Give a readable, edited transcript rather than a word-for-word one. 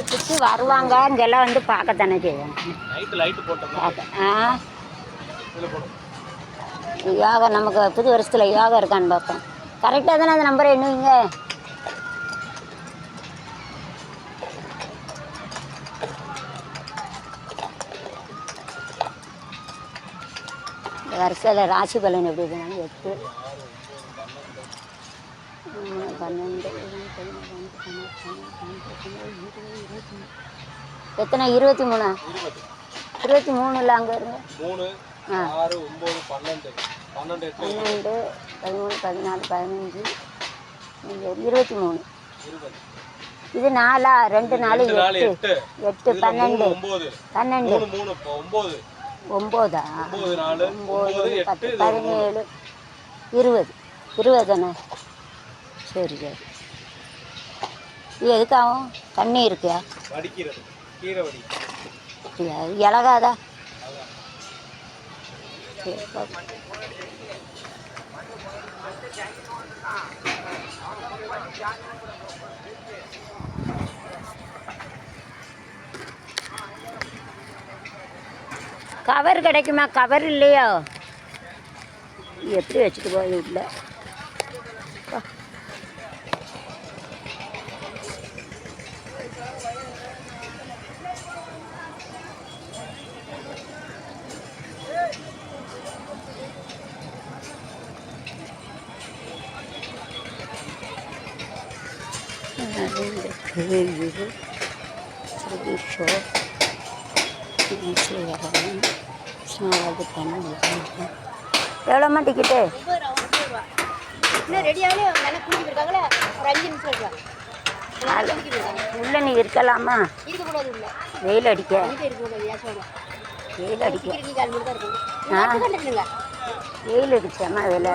சுற்றி வருவாங்க, இங்கெல்லாம் வந்து பார்க்கத்தானே செய்வாங்க. யோகா நமக்கு புது வருஷத்தில் யோகா இருக்கான்னு பார்ப்போம். கரெக்டாக தானே அந்த நம்பரை எண்ணுவீங்க? இந்த வருஷத்தில் ராசி பலன் எப்படி இருக்குன்னா 8 12 எத்தனை 23 23 இல்லை அங்கே இருங்க 3 6 9 12 12 13 14 15 23 இது 4 2 4 8 8 12 12 9 10 17 20 தானே? சரி சரி. இது எதுக்காகும்? தண்ணி இருக்கா? இலகாதா? கவர் கிடைக்குமா? கவர் இல்லையோ? எப்படி வச்சுட்டு போய் வீட்டில் எவ்வளோம்மா டிக்கெட்டு? உள்ள நீ இருக்கலாமா? வெயில் அடிக்க வெயில் அடிக்க வெயில் அடிச்சாமா வெளில